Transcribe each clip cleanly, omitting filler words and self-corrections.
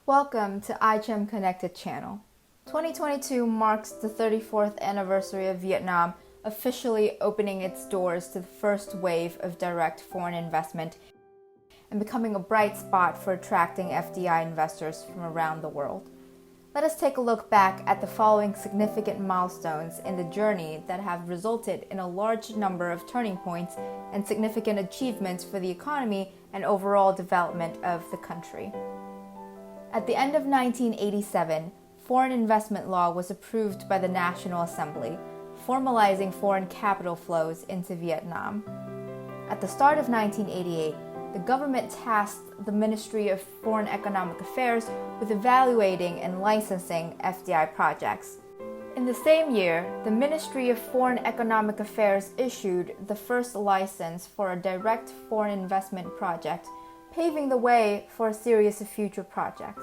Welcome to iChim Connected channel. 2022 marks the 34th anniversary of Vietnam officially opening its doors to the first wave of direct foreign investment and becoming a bright spot for attracting FDI investors from around the world. Let us take a look back at the following significant milestones in the journey that have resulted in a large number of turning points and significant achievements for the economy and overall development of the country. At the end of 1987, foreign investment law was approved by the National Assembly, formalizing foreign capital flows into Vietnam. At the start of 1988, the government tasked the Ministry of Foreign Economic Affairs with evaluating and licensing FDI projects. In the same year, the Ministry of Foreign Economic Affairs issued the first license for a direct foreign investment project, paving the way for a series of future projects.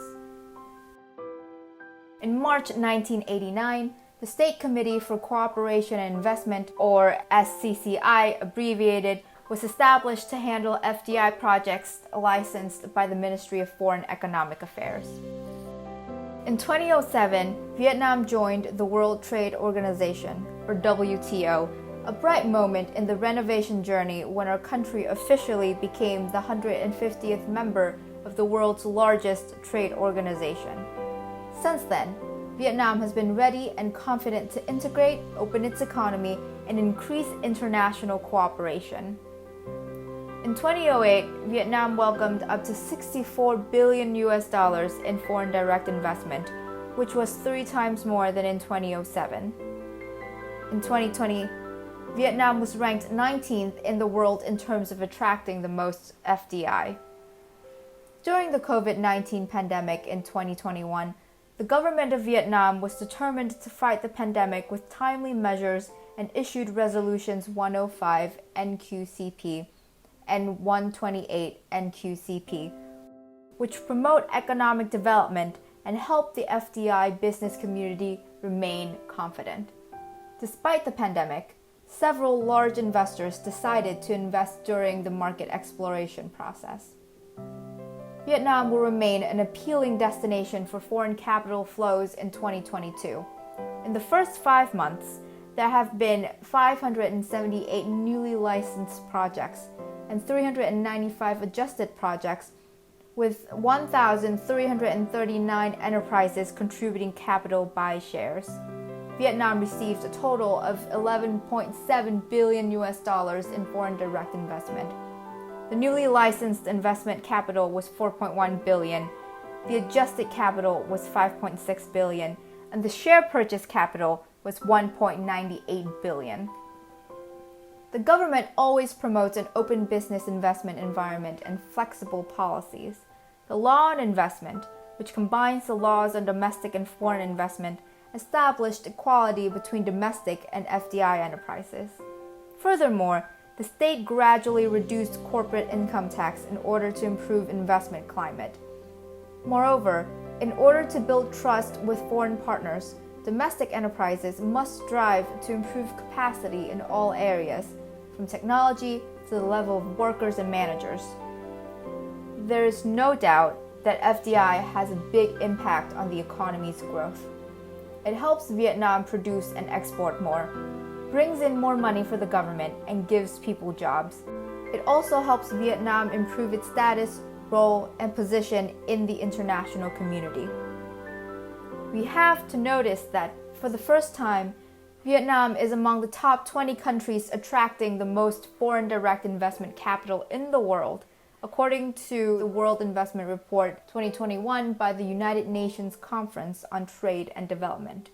In March 1989, the State Committee for Cooperation and Investment, or SCCI abbreviated, was established to handle FDI projects licensed by the Ministry of Foreign Economic Affairs. In 2007, Vietnam joined the World Trade Organization, or WTO, a bright moment in the renovation journey when our country officially became the 150th member of the world's largest trade organization. Since then, Vietnam has been ready and confident to integrate, open its economy, and increase international cooperation. In 2008, Vietnam welcomed up to $64 billion in foreign direct investment, which was 3 times more than in 2007. In 2020, Vietnam was ranked 19th in the world in terms of attracting the most FDI. During the COVID-19 pandemic in 2021, the government of Vietnam was determined to fight the pandemic with timely measures and issued resolutions 105 NQCP and 128 NQCP, which promote economic development and help the FDI business community remain confident. Despite the pandemic, several large investors decided to invest during the market exploration process. Vietnam will remain an appealing destination for foreign capital flows in 2022. In the first 5 months, there have been 578 newly licensed projects and 395 adjusted projects, with 1,339 enterprises contributing capital by shares. Vietnam received a total of $11.7 billion in foreign direct investment. The newly licensed investment capital was $4.1 billion, the adjusted capital was $5.6 billion, and the share purchase capital was $1.98 billion. The government always promotes an open business investment environment and flexible policies. The law on investment, which combines the laws on domestic and foreign investment, established equality between domestic and FDI enterprises. Furthermore, the state gradually reduced corporate income tax in order to improve investment climate. Moreover, in order to build trust with foreign partners, domestic enterprises must strive to improve capacity in all areas, from technology to the level of workers and managers. There is no doubt that FDI has a big impact on the economy's growth. It helps Vietnam produce and export more, brings in more money for the government, and gives people jobs. It also helps Vietnam improve its status, role, and position in the international community. We have to notice that, for the first time, Vietnam is among the top 20 countries attracting the most foreign direct investment capital in the world, according to the World Investment Report 2021 by the United Nations Conference on Trade and Development.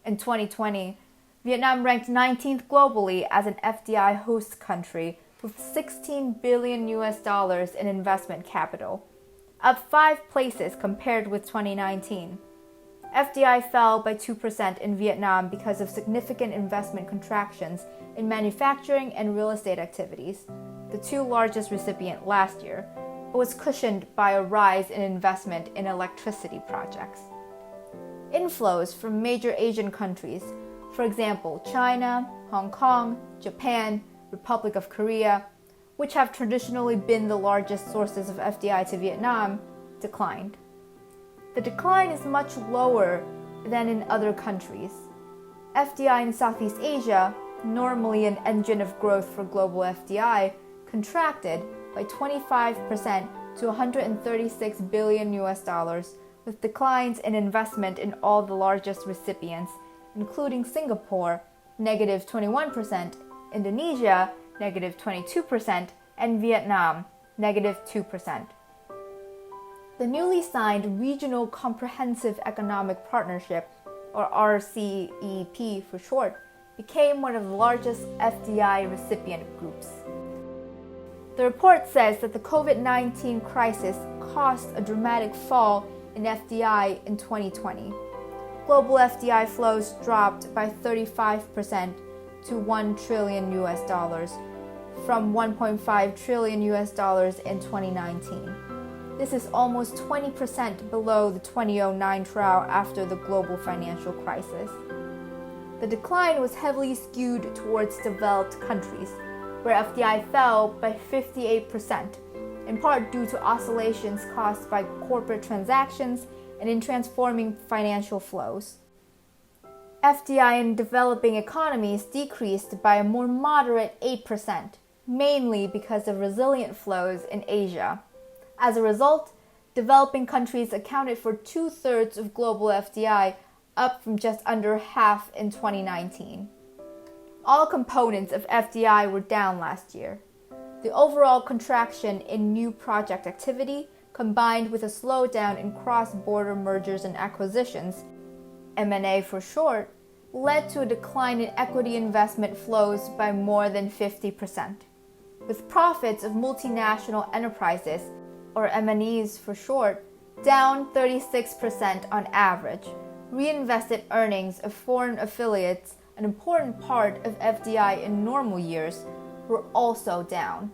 In 2020, Vietnam ranked 19th globally as an FDI host country with $16 billion in investment capital, up 5 places compared with 2019. FDI fell by 2% in Vietnam because of significant investment contractions in manufacturing and real estate activities, the 2 largest recipients last year, but was cushioned by a rise in investment in electricity projects. Inflows from major Asian countries, for example China, Hong Kong, Japan, Republic of Korea, which have traditionally been the largest sources of FDI to Vietnam, declined. the decline is much lower than in other countries. FDI in Southeast Asia, normally an engine of growth for global FDI, contracted by 25% to $136 billion, with declines in investment in all the largest recipients, including Singapore, negative 21%, Indonesia, negative 22%, and Vietnam, negative 2%. The newly signed Regional Comprehensive Economic Partnership, or RCEP for short, became one of the largest FDI recipient groups. The report says that the COVID-19 crisis caused a dramatic fall in FDI in 2020. Global FDI flows dropped by 35% to $1 trillion from $1.5 trillion in 2019. This is almost 20% below the 2009 trial after the global financial crisis. The decline was heavily skewed towards developed countries, where FDI fell by 58%, in part due to oscillations caused by corporate transactions and in transforming financial flows. FDI in developing economies decreased by a more moderate 8%, mainly because of resilient flows in Asia. As a result, developing countries accounted for 2/3 of global FDI, up from just under half in 2019. All components of FDI were down last year. The overall contraction in new project activity, combined with a slowdown in cross-border mergers and acquisitions, M&A for short, led to a decline in equity investment flows by more than 50%. With profits of multinational enterprises, or M&Es for short, down 36% on average, reinvested earnings of foreign affiliates, an important part of FDI in normal years, were also down.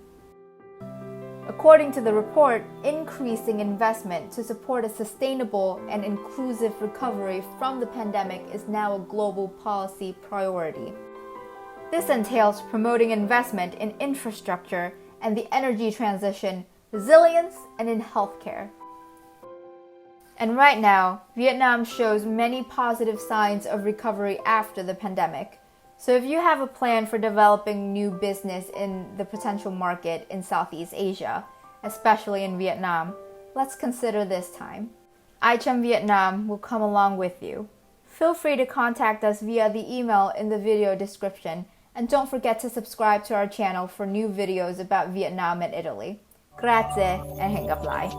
According to the report, increasing investment to support a sustainable and inclusive recovery from the pandemic is now a global policy priority. This entails promoting investment in infrastructure and the energy transition, resilience, and in healthcare. And right now, Vietnam shows many positive signs of recovery after the pandemic. So if you have a plan for developing new business in the potential market in Southeast Asia, especially in Vietnam, let's consider this time. iChum Vietnam will come along with you. Feel free to contact us via the email in the video description, and don't forget to subscribe to our channel for new videos about Vietnam and Italy. Grazie, and hẹn gặp lại.